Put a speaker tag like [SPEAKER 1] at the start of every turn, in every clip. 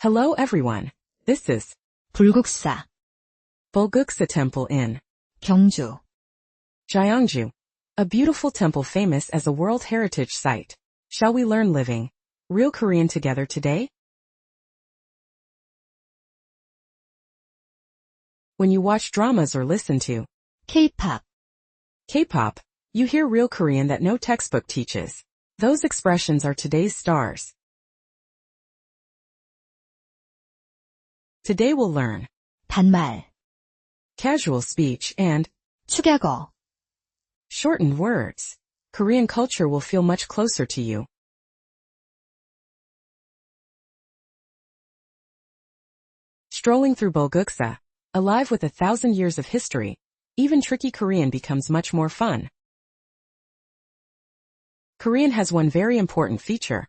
[SPEAKER 1] Hello everyone. This is
[SPEAKER 2] 불국사,
[SPEAKER 1] Bulguksa Temple in
[SPEAKER 2] 경주,
[SPEAKER 1] Gyeongju, a beautiful temple famous as a World Heritage Site. Shall we learn living real Korean together today? When you watch dramas or listen to
[SPEAKER 2] K-pop,
[SPEAKER 1] K-pop, you hear real Korean that no textbook teaches. Those expressions are today's stars. Today we'll learn
[SPEAKER 2] 반말,
[SPEAKER 1] casual speech and
[SPEAKER 2] 축약어,
[SPEAKER 1] shortened words. Korean culture will feel much closer to you. Strolling through Bulguksa, alive with 1,000 years of history, even tricky Korean becomes much more fun. Korean has one very important feature.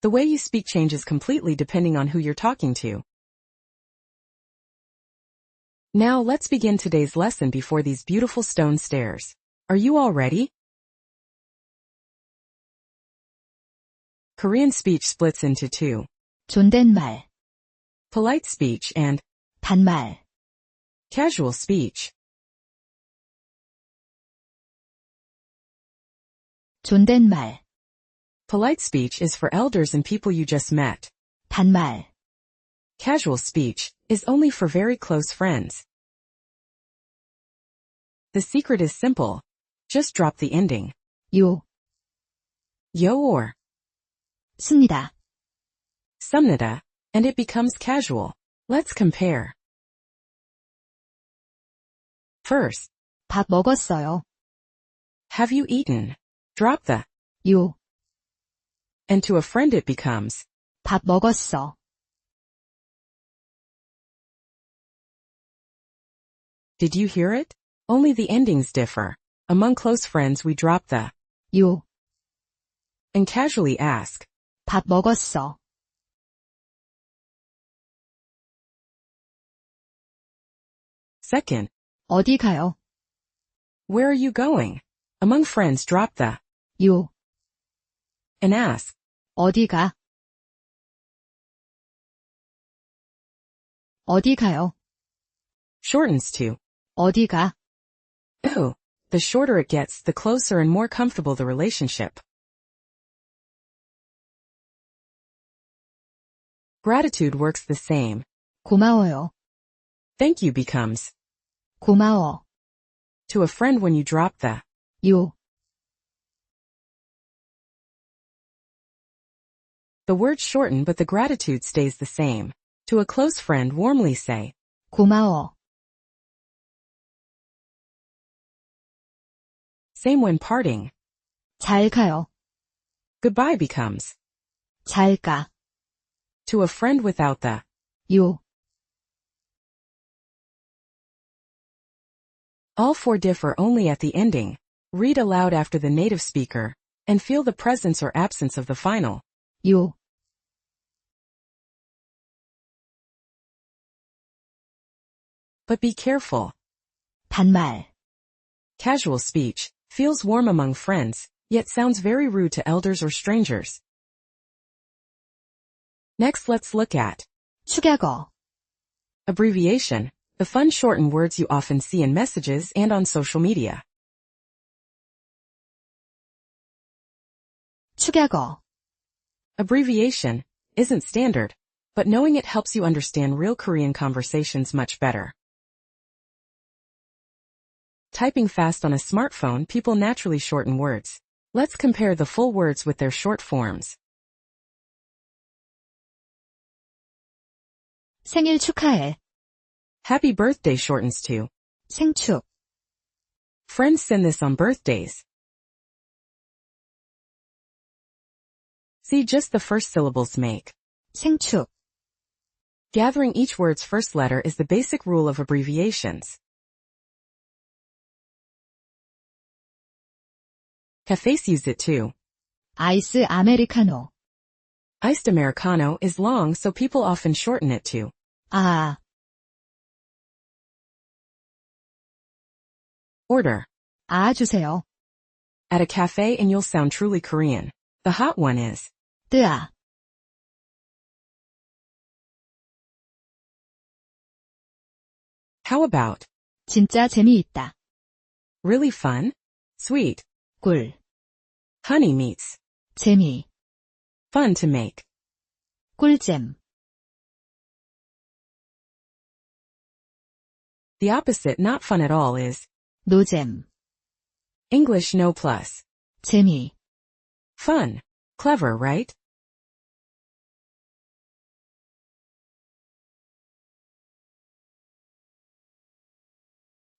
[SPEAKER 1] The way you speak changes completely depending on who you're talking to. Now let's begin today's lesson before these beautiful stone stairs. Are you all ready? Korean speech splits into two.
[SPEAKER 2] 존댓말,
[SPEAKER 1] Polite speech and
[SPEAKER 2] 반말,
[SPEAKER 1] casual speech.
[SPEAKER 2] 존댓말,
[SPEAKER 1] Polite speech is for elders and people you just met.
[SPEAKER 2] 반말,
[SPEAKER 1] Casual speech is only for very close friends. The secret is simple. Just drop the ending.
[SPEAKER 2] 요,
[SPEAKER 1] Yo or
[SPEAKER 2] 습니다,
[SPEAKER 1] 습니다, and it becomes casual. Let's compare. First,
[SPEAKER 2] 밥 먹었어요,
[SPEAKER 1] have you eaten? Drop the
[SPEAKER 2] 요,
[SPEAKER 1] and to a friend it becomes
[SPEAKER 2] 밥 먹었어,
[SPEAKER 1] did you hear it? Only the endings differ. Among close friends we drop the
[SPEAKER 2] 요,
[SPEAKER 1] and casually ask,
[SPEAKER 2] 밥 먹었어,
[SPEAKER 1] second,
[SPEAKER 2] 어디 가요,
[SPEAKER 1] where are you going? Among friends drop the
[SPEAKER 2] 요,
[SPEAKER 1] and ask,
[SPEAKER 2] 어디 가, 어디 가요,
[SPEAKER 1] shortens to
[SPEAKER 2] 어디 가,
[SPEAKER 1] ooh. The shorter it gets, the closer and more comfortable the relationship. Gratitude works the same.
[SPEAKER 2] 고마워요,
[SPEAKER 1] Thank you becomes
[SPEAKER 2] 고마워,
[SPEAKER 1] to a friend when you drop the
[SPEAKER 2] 요,
[SPEAKER 1] the words shorten but the gratitude stays the same. To a close friend warmly say,
[SPEAKER 2] 고마워,
[SPEAKER 1] same when parting.
[SPEAKER 2] 잘 가요,
[SPEAKER 1] Goodbye becomes
[SPEAKER 2] 잘 가,
[SPEAKER 1] to a friend without the
[SPEAKER 2] 요,
[SPEAKER 1] all four differ only at the ending. Read aloud after the native speaker and feel the presence or absence of the final.
[SPEAKER 2] 요,
[SPEAKER 1] But be careful.
[SPEAKER 2] 반말,
[SPEAKER 1] Casual speech feels warm among friends, yet sounds very rude to elders or strangers. Next let's look at
[SPEAKER 2] 축약어,
[SPEAKER 1] abbreviation, the fun shortened words you often see in messages and on social media.
[SPEAKER 2] 축약어,
[SPEAKER 1] Abbreviation isn't standard, but knowing it helps you understand real Korean conversations much better. Typing fast on a smartphone, people naturally shorten words. Let's compare the full words with their short forms.
[SPEAKER 2] 생일 축하해,
[SPEAKER 1] Happy birthday shortens to
[SPEAKER 2] 생축,
[SPEAKER 1] friends send this on birthdays. See, just the first syllables make.
[SPEAKER 2] 생축,
[SPEAKER 1] Gathering each word's first letter is the basic rule of abbreviations. Cafes use it too.
[SPEAKER 2] 아이스 아메리카노,
[SPEAKER 1] Iced americano is long, so people often shorten it to
[SPEAKER 2] 아,
[SPEAKER 1] order.
[SPEAKER 2] 아 주세요,
[SPEAKER 1] At a cafe and you'll sound truly Korean. The hot one is
[SPEAKER 2] 뜨아,
[SPEAKER 1] How about?
[SPEAKER 2] 진짜 재미있다.
[SPEAKER 1] Really fun? Sweet.
[SPEAKER 2] 꿀.
[SPEAKER 1] Honey meets.
[SPEAKER 2] 재미.
[SPEAKER 1] Fun to make.
[SPEAKER 2] 꿀잼.
[SPEAKER 1] The opposite, not fun at all, is
[SPEAKER 2] 노잼.
[SPEAKER 1] English no plus.
[SPEAKER 2] 재미.
[SPEAKER 1] Fun. Clever, right?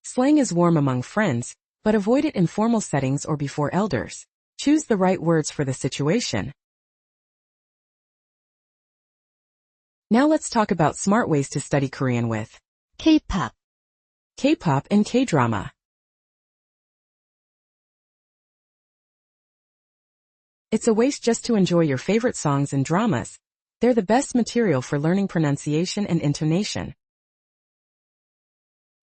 [SPEAKER 1] Slang is warm among friends, but avoid it in formal settings or before elders. Choose the right words for the situation. Now let's talk about smart ways to study Korean with
[SPEAKER 2] K-팝.
[SPEAKER 1] K-pop and K-drama. It's a waste just to enjoy your favorite songs and dramas. They're the best material for learning pronunciation and intonation.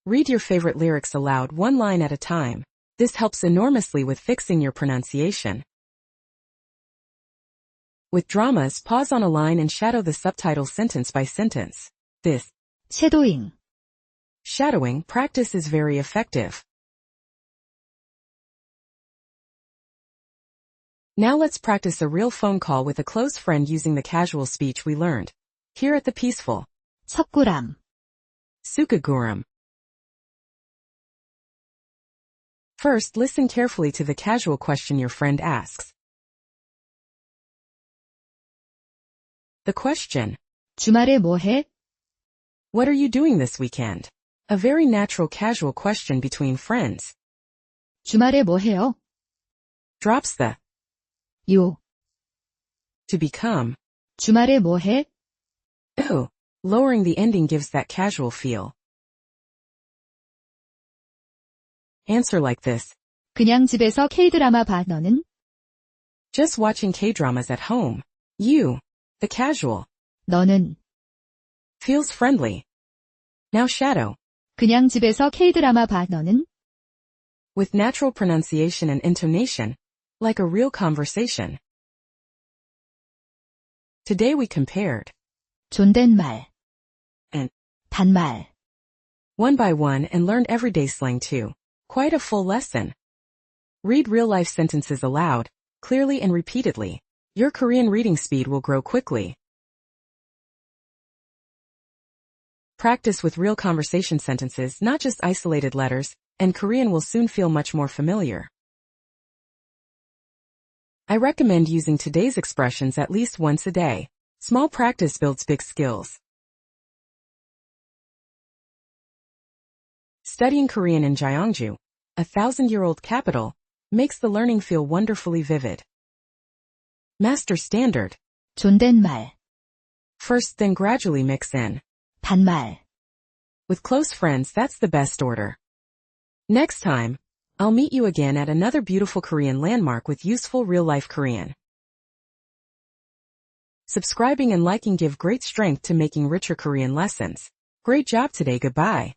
[SPEAKER 1] Read your favorite lyrics aloud one line at a time. This helps enormously with fixing your pronunciation. With dramas, pause on a line and shadow the subtitle sentence by sentence. This
[SPEAKER 2] 섀도잉.
[SPEAKER 1] shadowing practice is very effective. Now let's practice a real phone call with a close friend using the casual speech we learned. Here at the peaceful.
[SPEAKER 2] 석구람.
[SPEAKER 1] Sukaguram. First, listen carefully to the casual question your friend asks. The question.
[SPEAKER 2] 주말에 뭐 해?
[SPEAKER 1] What are you doing this weekend? A very natural casual question between friends.
[SPEAKER 2] 주말에 뭐 해요?
[SPEAKER 1] Drops the
[SPEAKER 2] 요.
[SPEAKER 1] to become
[SPEAKER 2] 주말에 뭐 해?
[SPEAKER 1] oh. Lowering the ending gives that casual feel. Answer like this.
[SPEAKER 2] 그냥 집에서 K-드라마 봐. 너는?
[SPEAKER 1] Just watching K-dramas at home. You. The casual.
[SPEAKER 2] 너는?
[SPEAKER 1] Feels friendly. Now shadow.
[SPEAKER 2] 그냥 집에서 K-드라마 봐. 너는?
[SPEAKER 1] With natural pronunciation and intonation. Like a real conversation. Today we compared
[SPEAKER 2] 존댓말.
[SPEAKER 1] and
[SPEAKER 2] 반말.
[SPEAKER 1] one by one and learned everyday slang too. Quite a full lesson. Read real-life sentences aloud, clearly and repeatedly. Your Korean reading speed will grow quickly. Practice with real conversation sentences, not just isolated letters, and Korean will soon feel much more familiar. I recommend using today's expressions at least once a day. Small practice builds big skills. Studying Korean in Gyeongju, a 1,000-year-old capital, makes the learning feel wonderfully vivid. Master standard.
[SPEAKER 2] 존댓말.
[SPEAKER 1] First, then gradually mix in.
[SPEAKER 2] 반말.
[SPEAKER 1] With close friends, that's the best order. Next time, I'll meet you again at another beautiful Korean landmark with useful real-life Korean. Subscribing and liking give great strength to making richer Korean lessons. Great job today. Goodbye.